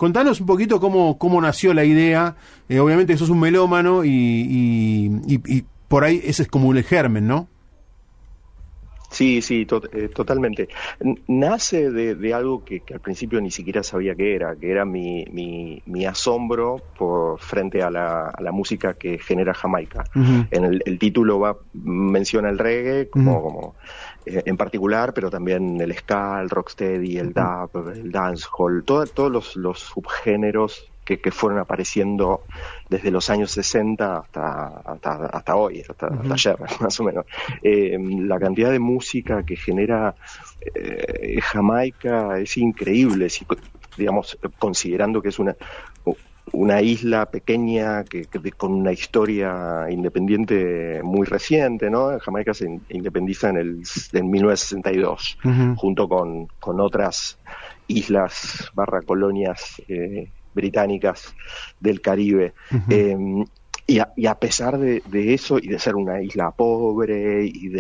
Contanos un poquito cómo nació la idea. Obviamente sos un melómano y por ahí ese es como el germen, ¿no? Sí, totalmente. Nace de algo que al principio ni siquiera sabía que era mi asombro frente a la música que genera Jamaica. Uh-huh. En el título menciona el reggae como en particular, pero también el ska, el rocksteady, el dub, el dancehall, todos los subgéneros que fueron apareciendo desde los años 60 hasta hoy, hasta ayer, más o menos. La cantidad de música que genera Jamaica es increíble, digamos, considerando que es una isla pequeña con una historia independiente muy reciente, ¿no? Jamaica se independiza en 1962, junto con otras islas colonias británicas del Caribe. Y a pesar de eso y de ser una isla pobre y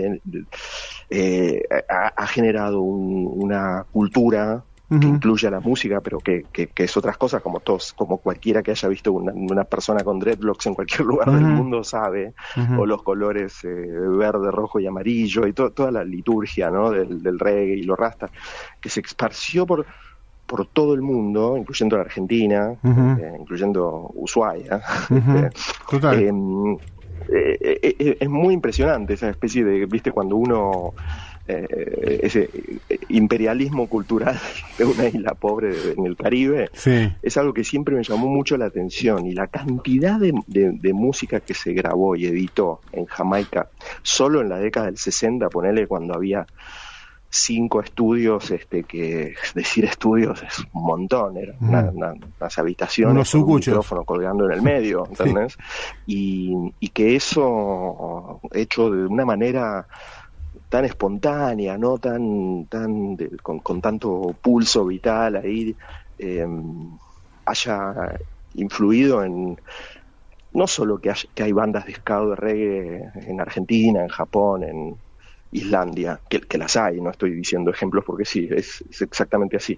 ha generado una cultura que incluye a la música, pero que es otras cosas, como cualquiera que haya visto una persona con dreadlocks en cualquier lugar del mundo sabe, o los colores verde, rojo y amarillo, y toda la liturgia, ¿no? del reggae y lo rasta, que se esparció por todo el mundo, incluyendo la Argentina, incluyendo Ushuaia. Total. Es muy impresionante esa especie de, viste, cuando uno ese imperialismo cultural de una isla pobre en el Caribe, sí, es algo que siempre me llamó mucho la atención, y la cantidad de música que se grabó y editó en Jamaica solo en la década del 60, ponele, cuando había 5 estudios, que decir estudios es un montón, eran unas habitaciones con un micrófono colgando en el medio, ¿entendés? Sí. Y que eso hecho de una manera tan espontánea, no con tanto pulso vital ahí, haya influido en no solo que hay bandas de ska o de reggae en Argentina, en Japón, en Islandia, que las hay, no estoy diciendo ejemplos porque sí, es exactamente así,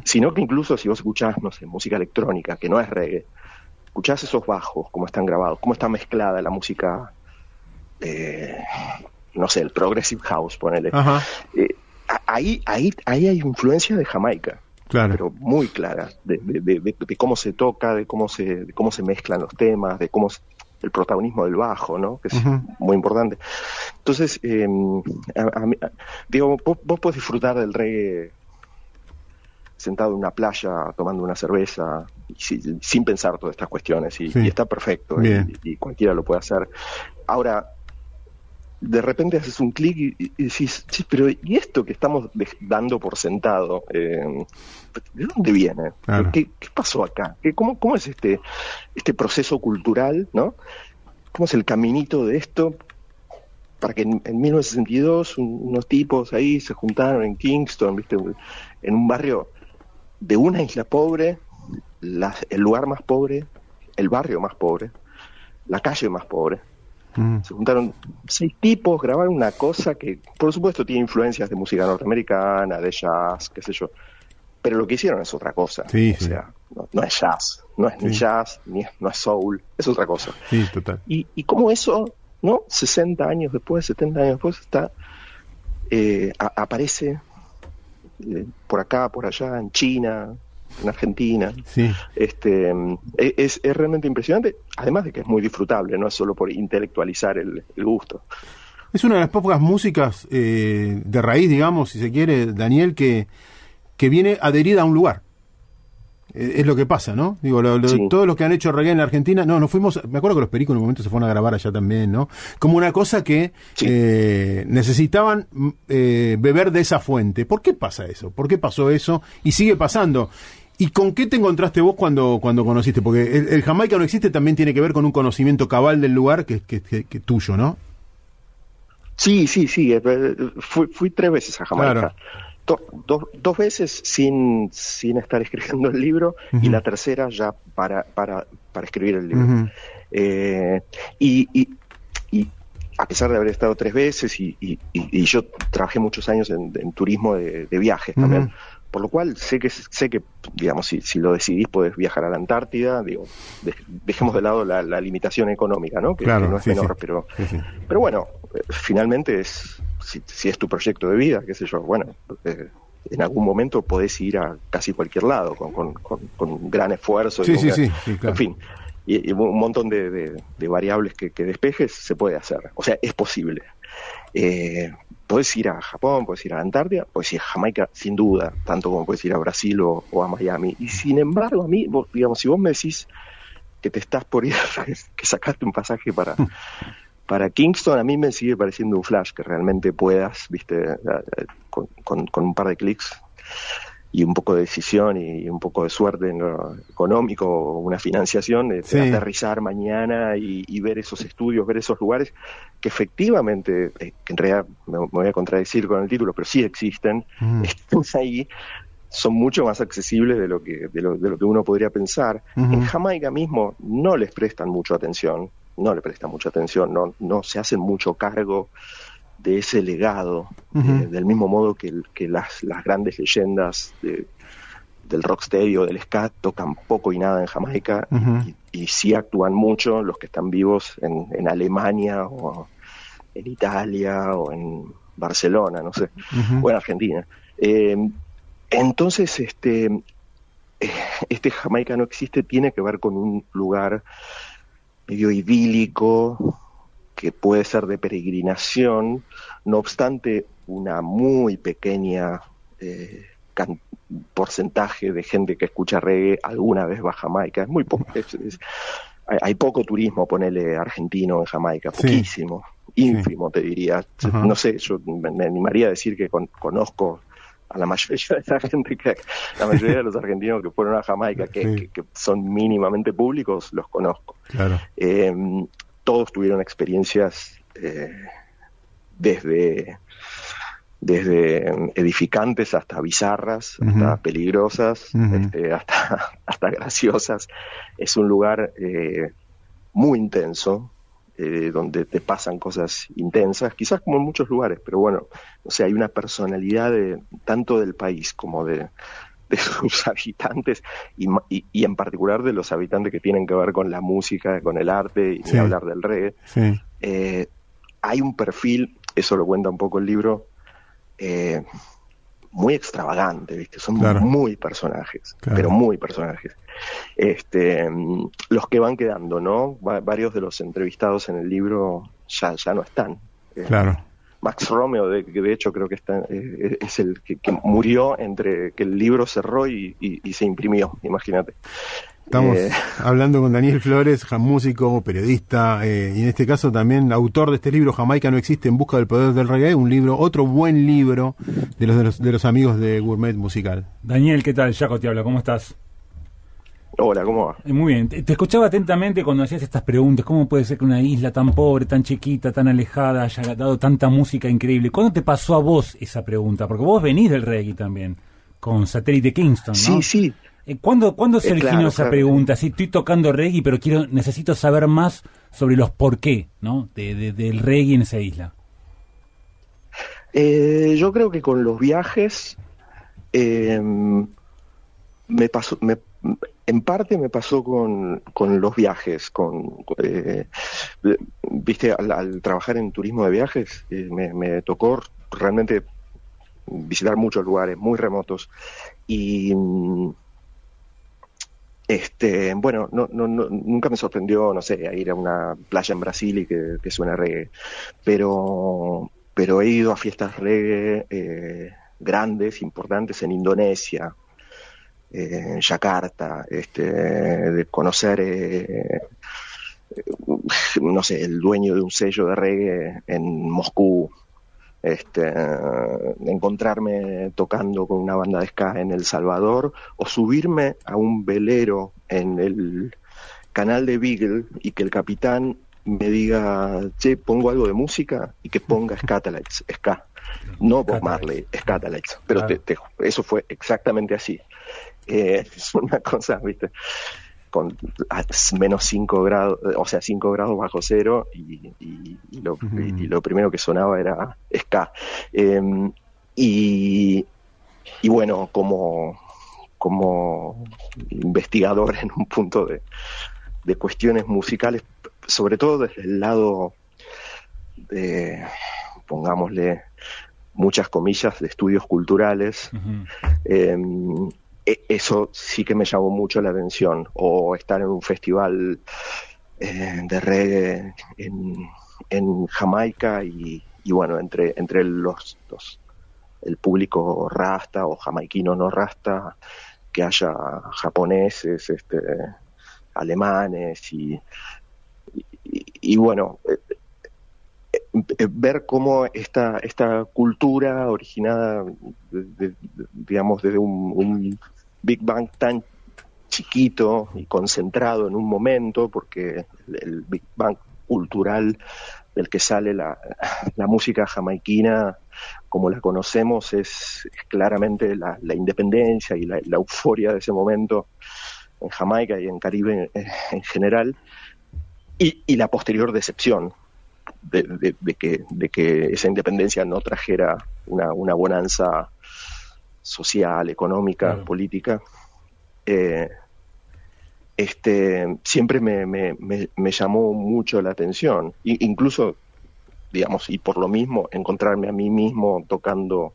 sino que incluso si vos escuchás, no sé, música electrónica, que no es reggae, escuchás esos bajos, cómo están grabados, cómo está mezclada la música, no sé, el progressive house, ponele. Ahí hay influencia de Jamaica, claro, pero muy clara, de cómo se toca, de cómo se mezclan los temas, de cómo el protagonismo del bajo, ¿no? Que es muy importante. Entonces, digo, vos podés disfrutar del reggae sentado en una playa, tomando una cerveza, sin pensar todas estas cuestiones, y está perfecto, y cualquiera lo puede hacer. Ahora, de repente haces un clic y decís, sí, pero ¿y esto que estamos dando por sentado? ¿De dónde viene? Claro. ¿Qué pasó acá? ¿Cómo es este proceso cultural, ¿no? ¿Cómo es el caminito de esto para que en 1962 unos tipos ahí se juntaron en Kingston, ¿viste? En un barrio de una isla pobre, el lugar más pobre, el barrio más pobre, la calle más pobre? Se juntaron 6 tipos, grabaron una cosa que, por supuesto, tiene influencias de música norteamericana, de jazz, qué sé yo, pero lo que hicieron es otra cosa. Sí, o sea, no es jazz, no es ni jazz, no es soul, es otra cosa. Sí, total. Y cómo eso, ¿no? 60 años después, 70 años después, aparece por acá, por allá, en China, en Argentina. Sí. Es realmente impresionante, además de que es muy disfrutable, no es solo por intelectualizar el gusto. Es una de las pocas músicas de raíz, digamos, si se quiere, Daniel, que viene adherida a un lugar. Es lo que pasa, ¿no? Digo, sí. Todos los que han hecho reggae en la Argentina, nos fuimos, me acuerdo que los Pericos en un momento se fueron a grabar allá también, ¿no? Como una cosa que necesitaban beber de esa fuente. ¿Por qué pasa eso? ¿Por qué pasó eso? Y sigue pasando. ¿Y con qué te encontraste vos cuando conociste? Porque el Jamaica no existe, también tiene que ver con un conocimiento cabal del lugar que tuyo, ¿no? Sí. Fui 3 veces a Jamaica. Claro. Dos veces sin estar escribiendo el libro, y la tercera ya para escribir el libro. Y a pesar de haber estado 3 veces, y yo trabajé muchos años en turismo de viajes también, por lo cual sé que digamos, si lo decidís podés viajar a la Antártida, digo, dejemos de lado la limitación económica, ¿no? Que no es menor, sí. Pero bueno, finalmente si es tu proyecto de vida, qué sé yo, bueno, en algún momento podés ir a casi cualquier lado con un gran esfuerzo. Sí, claro. En fin, y un montón de variables que despejes se puede hacer. O sea, es posible. Podés ir a Japón, podés ir a la Antártida, podés ir a Jamaica, sin duda, tanto como podés ir a Brasil o a Miami. Y sin embargo, a mí, digamos, si vos me decís que te estás por ir, que sacaste un pasaje para Kingston, a mí me sigue pareciendo un flash que realmente puedas, viste, con un par de clics y un poco de decisión y un poco de suerte en lo económico, una financiación, aterrizar mañana y ver esos estudios, ver esos lugares que efectivamente, que en realidad me voy a contradecir con el título, pero sí existen, están ahí, son mucho más accesibles de lo que uno podría pensar. En Jamaica mismo no les prestan mucha atención, no se hacen mucho cargo de ese legado, del mismo modo que las grandes leyendas del rocksteady o del ska tocan poco y nada en Jamaica, y sí actúan mucho los que están vivos en Alemania o en Italia o en Barcelona, no sé, o en Argentina. Entonces, este Jamaica no existe tiene que ver con un lugar medio idílico, que puede ser de peregrinación, no obstante una muy pequeña porcentaje de gente que escucha reggae alguna vez va a Jamaica, es muy poco, hay poco turismo, ponele, argentino en Jamaica, poquísimo, ínfimo te diría, no sé, yo me animaría a decir que conozco a la mayoría de la gente, la mayoría de los argentinos que fueron a Jamaica, que son mínimamente públicos, los conozco. Claro. Todos tuvieron experiencias desde edificantes hasta bizarras, hasta peligrosas, hasta graciosas. Es un lugar muy intenso, donde te pasan cosas intensas, quizás como en muchos lugares, pero bueno, o sea, hay una personalidad tanto del país como de sus habitantes y en particular de los habitantes que tienen que ver con la música, con el arte, y ni hablar del reggae. Hay un perfil, eso lo cuenta un poco el libro, muy extravagante, ¿viste? Son muy personajes, pero muy personajes. Los que van quedando, ¿no? Varios de los entrevistados en el libro ya no están. Max Romeo, de hecho creo que es el que murió entre que el libro cerró y se imprimió, imagínate. Estamos hablando con Daniel Flores, músico, periodista, y en este caso también autor de este libro, Jamaica no existe, en busca del poder del reggae, un libro, otro buen libro de los amigos de Gourmet Musical. Daniel, ¿qué tal? Jaco te habla, ¿cómo estás? Hola, ¿cómo va? Muy bien, te escuchaba atentamente cuando hacías estas preguntas. ¿Cómo puede ser que una isla tan pobre, tan chiquita, tan alejada haya dado tanta música increíble? ¿Cuándo te pasó a vos esa pregunta? Porque vos venís del reggae también, con Satélite Kingston, ¿no? Sí. ¿Cuándo se originó esa pregunta? Sí, estoy tocando reggae, pero necesito saber más sobre los por qué, ¿no? Del reggae en esa isla. Yo creo que con los viajes en parte me pasó con los viajes, viste, al trabajar en turismo de viajes, me tocó realmente visitar muchos lugares muy remotos y bueno, nunca me sorprendió, no sé, a ir a una playa en Brasil y que suena reggae, pero he ido a fiestas reggae grandes, importantes en Indonesia, en Yakarta, de conocer, no sé, el dueño de un sello de reggae en Moscú, encontrarme tocando con una banda de ska en El Salvador, o subirme a un velero en el canal de Beagle y que el capitán me diga, che, pongo algo de música, y que ponga Skatalites, ska, no Bob Marley, Skatalites, pero eso fue exactamente así. Es una cosa, viste, con menos 5 grados, o sea, 5 grados bajo cero, y lo primero que sonaba era ska. Y y bueno, como investigador en un punto de cuestiones musicales, sobre todo desde el lado de, pongámosle muchas comillas, de estudios culturales, eso sí que me llamó mucho la atención, o estar en un festival de reggae en Jamaica y bueno, entre el público rasta o jamaiquino no rasta, que haya japoneses, alemanes y bueno, ver cómo esta cultura originada digamos desde un Big Bang tan chiquito y concentrado en un momento, porque el Big Bang cultural del que sale la música jamaiquina como la conocemos es claramente la independencia y la euforia de ese momento en Jamaica y en Caribe en general, y la posterior decepción de que esa independencia no trajera una bonanza social, económica, claro, política. Siempre me llamó mucho la atención, incluso, digamos, y por lo mismo, encontrarme a mí mismo tocando,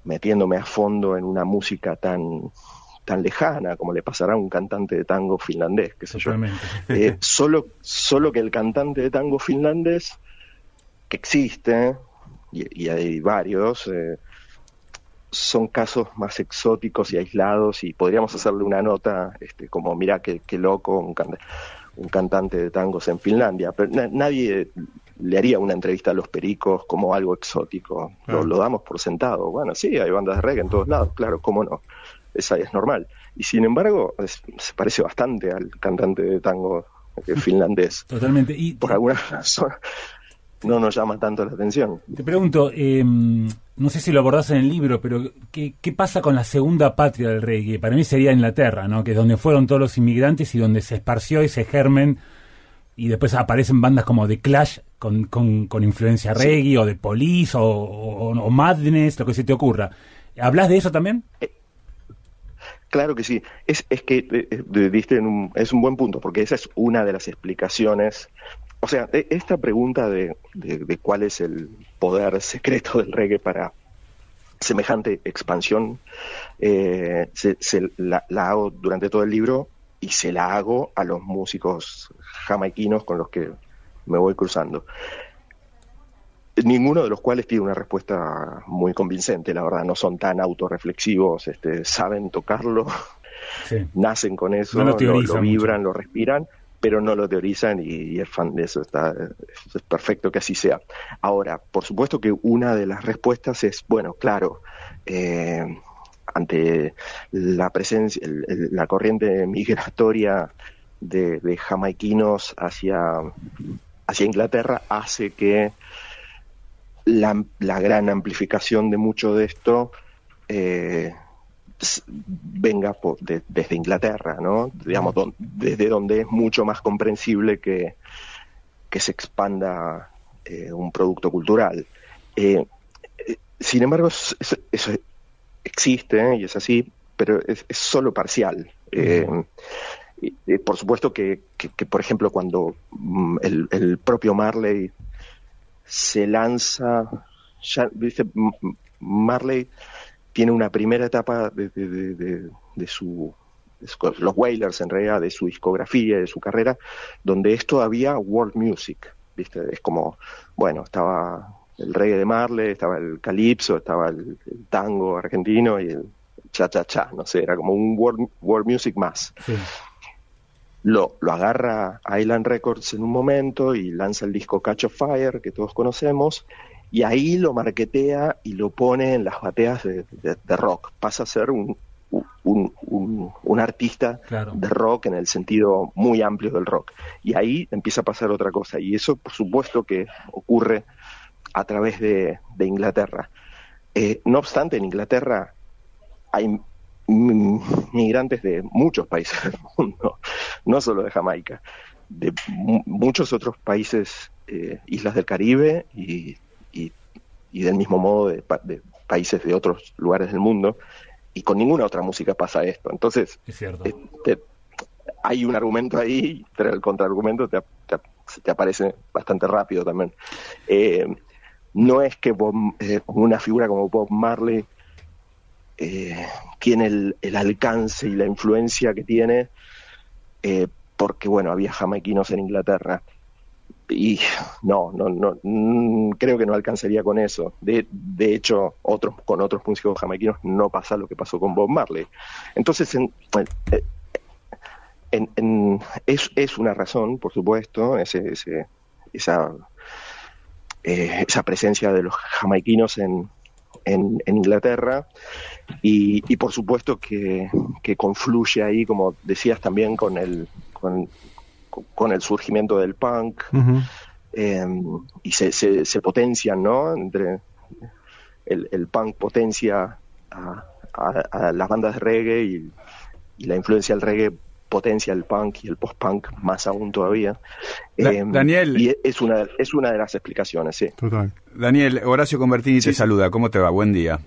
metiéndome a fondo en una música tan lejana como le pasará a un cantante de tango finlandés, qué sé yo. Solo que el cantante de tango finlandés, que existe, y hay varios, son casos más exóticos y aislados, y podríamos hacerle una nota como mirá qué loco un cantante de tangos en Finlandia, pero nadie le haría una entrevista a Los Pericos como algo exótico. Lo damos por sentado. Bueno, sí, hay bandas de reggae en todos lados, claro, cómo no, esa es normal, y sin embargo se parece bastante al cantante de tango finlandés. Totalmente. Y por alguna razón no nos llama tanto la atención. Te pregunto, no sé si lo abordás en el libro, pero ¿qué pasa con la segunda patria del reggae? Para mí sería Inglaterra, ¿no? Que es donde fueron todos los inmigrantes y donde se esparció y se germen, y después aparecen bandas como The Clash con influencia reggae, sí, o The Police o Madness, lo que se te ocurra. ¿Hablas de eso también? Claro que sí. Es que diste es un buen punto, porque esa es una de las explicaciones. O sea, esta pregunta de cuál es el poder secreto del reggae para semejante expansión, la hago durante todo el libro, y se la hago a los músicos jamaiquinos con los que me voy cruzando. Ninguno de los cuales tiene una respuesta muy convincente, la verdad. No son tan autorreflexivos, saben tocarlo, sí, nacen con eso, no lo vibran, mucho, lo respiran, pero no lo teorizan, y es fan de eso. Es perfecto que así sea. Ahora, por supuesto que una de las respuestas es, bueno, claro, ante la presencia, la corriente migratoria de jamaiquinos hacia Inglaterra hace que la gran amplificación de mucho de esto venga desde Inglaterra, ¿no? Digamos, desde donde es mucho más comprensible que se expanda un producto cultural. Sin embargo, eso existe, y es así, pero es solo parcial. Por supuesto que, por ejemplo, cuando el propio Marley se lanza, ya, ¿viste? Marley tiene una primera etapa de los Wailers, en realidad, de su discografía, de su carrera, donde es todavía world music, ¿viste? Es como, bueno, estaba el reggae de Marley, estaba el calipso, estaba el tango argentino y el cha-cha-cha, no sé, era como un world music más. Sí. Lo agarra Island Records en un momento y lanza el disco Catch a Fire, que todos conocemos, y ahí lo marketea y lo pone en las bateas de rock. Pasa a ser un artista, claro, de rock en el sentido muy amplio del rock. Y ahí empieza a pasar otra cosa, y eso por supuesto que ocurre a través de Inglaterra. No obstante, en Inglaterra hay migrantes de muchos países del mundo, no solo de Jamaica, de muchos otros países, islas del Caribe, y del mismo modo de países de otros lugares del mundo, y con ninguna otra música pasa esto. Entonces, es cierto. Hay un argumento ahí, pero el contraargumento te aparece bastante rápido también. No es que una figura como Bob Marley tiene el alcance y la influencia que tiene porque, bueno, había jamaiquinos en Inglaterra. Y no, creo que no alcanzaría con eso. De hecho, con otros músicos jamaiquinos no pasa lo que pasó con Bob Marley. Entonces, es una razón, por supuesto, esa presencia de los jamaiquinos en Inglaterra, y por supuesto que confluye ahí, como decías, también con el surgimiento del punk. Uh-huh. Y se potencian, ¿no? Entre el punk potencia a las bandas de reggae, y la influencia del reggae potencia el punk, y el post-punk más aún todavía. Daniel, y es una de las explicaciones, sí. Total. Daniel, Horacio Convertini te saluda. ¿Cómo te va? Buen día.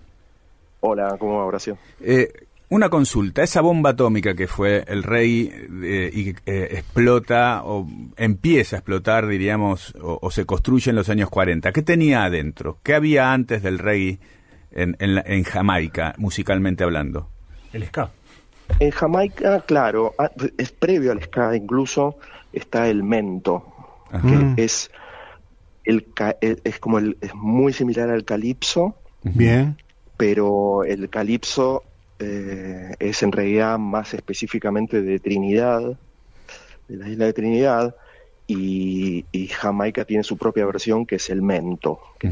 Hola, ¿cómo va, Horacio? Una consulta. Esa bomba atómica que fue el reggae y explota o empieza a explotar, diríamos, o se construye en los años 40. ¿Qué tenía adentro? ¿Qué había antes del reggae en Jamaica, musicalmente hablando? El ska. En Jamaica, claro, es previo al ska, incluso está el mento, que es muy similar al calipso. Bien. Pero el calipso es en realidad más específicamente de Trinidad, de la isla de Trinidad, y Jamaica tiene su propia versión, que es el mento, que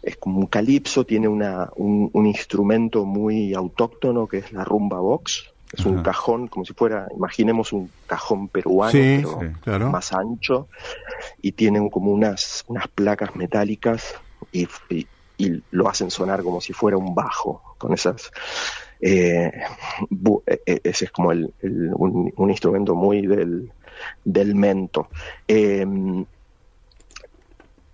es como un calipso, tiene un instrumento muy autóctono, que es la rumba box. Es un cajón, como si fuera, imaginemos un cajón peruano, pero claro, más ancho, y tienen como unas placas metálicas, y lo hacen sonar como si fuera un bajo, con esas... ese es como un instrumento muy del mento.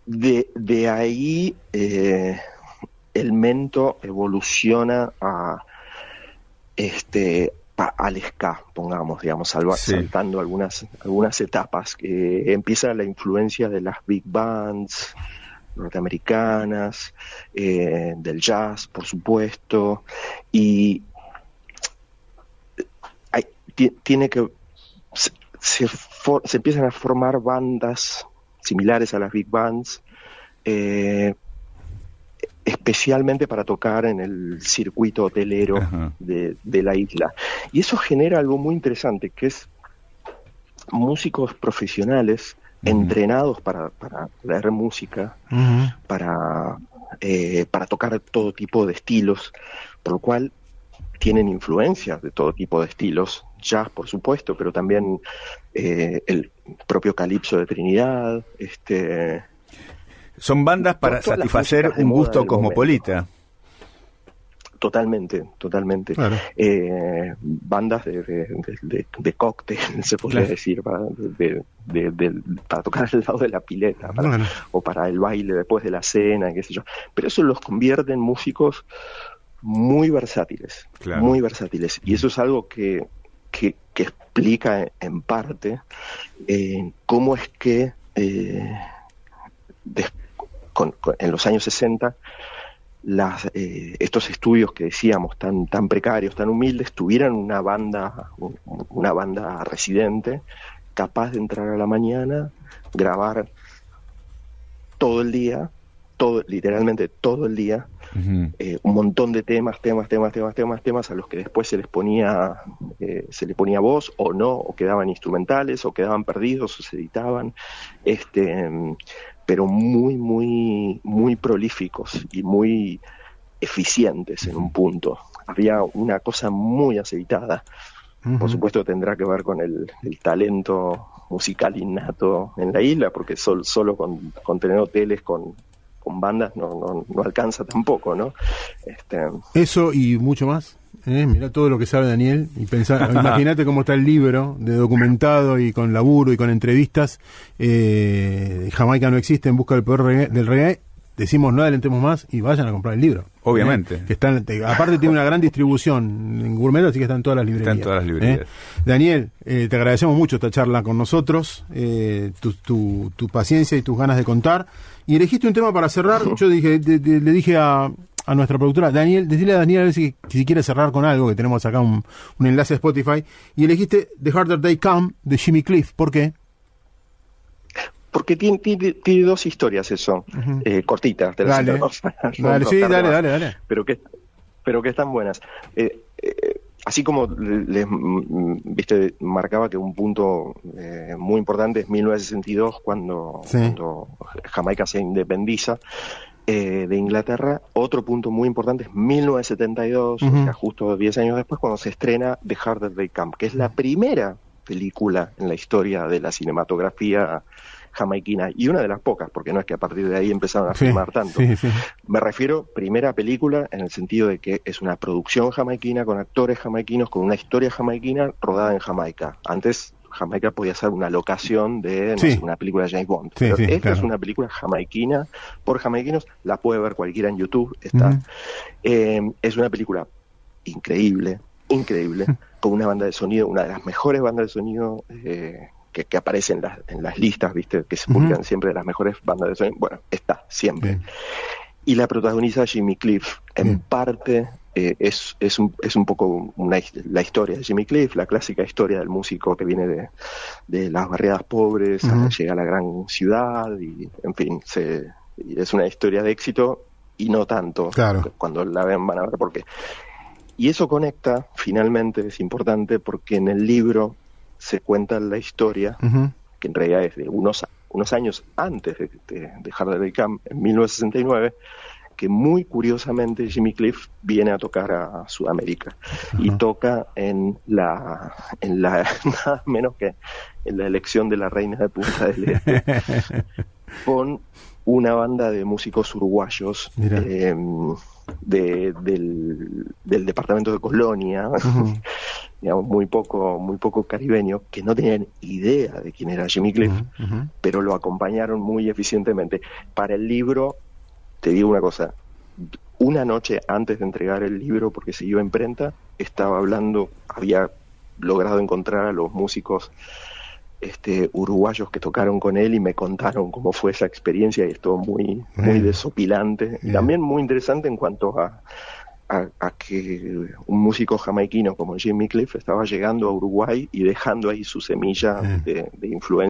De ahí el mento evoluciona al ska, pongamos, digamos, saltando algunas etapas. Empieza la influencia de las big bands norteamericanas, del jazz, por supuesto, y se empiezan a formar bandas similares a las big bands, especialmente para tocar en el circuito hotelero de la isla. Y eso genera algo muy interesante, que es músicos profesionales entrenados para leer música, para tocar todo tipo de estilos, por lo cual tienen influencias de todo tipo de estilos, jazz por supuesto, pero también el propio calipso de Trinidad. Son bandas para satisfacer un gusto cosmopolita. Totalmente. Claro. Bandas de cóctel, se podría decir, para tocar al lado de la pileta, o para el baile después de la cena, qué sé yo. Pero eso los convierte en músicos muy versátiles, muy versátiles. Y eso es algo que explica en parte cómo es que en los años 60 estos estudios que decíamos tan precarios, tan humildes, tuvieran una banda residente capaz de entrar a la mañana, grabar todo el día, literalmente todo el día, un montón de temas a los que después se le ponía voz o no, o quedaban instrumentales, o quedaban perdidos, o se editaban, pero muy, muy, muy prolíficos y muy eficientes en un punto. Había una cosa muy aceitada. Por supuesto tendrá que ver con el talento musical innato en la isla, porque solo con tener hoteles con bandas no alcanza tampoco, ¿no? Eso y mucho más. Mirá todo lo que sabe Daniel, y imagínate cómo está el libro de documentado y con laburo y con entrevistas. Jamaica no existe, en busca del poder del reggae. decimos no adelantemos más y vayan a comprar el libro. Obviamente. Que están, aparte tiene una gran distribución en Gourmet, así que está en todas las librerías. Está en todas las librerías. Daniel, te agradecemos mucho esta charla con nosotros, tu paciencia y tus ganas de contar. Y elegiste un tema para cerrar. Yo le dije a nuestra productora, Daniel, decirle a Daniel a ver si quiere cerrar con algo, que tenemos acá un enlace a Spotify, y elegiste The Harder They Come de Jimmy Cliff. ¿Por qué? Porque tiene dos historias eso, cortitas. Dale, dale. Pero que están buenas. Así como viste, marcaba que un punto muy importante es 1962, cuando Jamaica se independiza de Inglaterra. Otro punto muy importante es 1972, o sea, justo 10 años después, cuando se estrena The Harder They Come, que es la primera película en la historia de la cinematografía jamaiquina, y una de las pocas, porque no es que a partir de ahí empezaron a filmar tanto. Me refiero primera película en el sentido de que es una producción jamaiquina con actores jamaiquinos, con una historia jamaiquina rodada en Jamaica. Antes Jamaica podía ser una locación de una película de James Bond. Pero esta es una película jamaiquina por jamaiquinos, la puede ver cualquiera en YouTube, está. Es una película increíble, con una banda de sonido, una de las mejores bandas de sonido que aparece en las listas, viste, que se publican siempre de las mejores bandas de sonido. Bueno, está siempre. Y la protagoniza Jimmy Cliff. En parte es un poco la historia de Jimmy Cliff, la clásica historia del músico que viene de las barriadas pobres, llega a la gran ciudad y, en fin, es una historia de éxito y no tanto. Claro. Cuando la ven van a ver por qué. Y eso conecta, finalmente, es importante, porque en el libro se cuenta la historia, que en realidad es de unos años antes de Harder They Come, en 1969, que muy curiosamente Jimmy Cliff viene a tocar a Sudamérica y toca en la nada menos que en la elección de la reina de Punta del Este con una banda de músicos uruguayos del departamento de Colonia, digamos, muy poco caribeño, que no tenían idea de quién era Jimmy Cliff, pero lo acompañaron muy eficientemente. Para el libro, te digo una cosa, una noche antes de entregar el libro, porque se iba a imprenta, había logrado encontrar a los músicos uruguayos que tocaron con él y me contaron cómo fue esa experiencia, y es todo muy desopilante, y también muy interesante en cuanto a que un músico jamaiquino como Jimmy Cliff estaba llegando a Uruguay y dejando ahí su semilla de influencia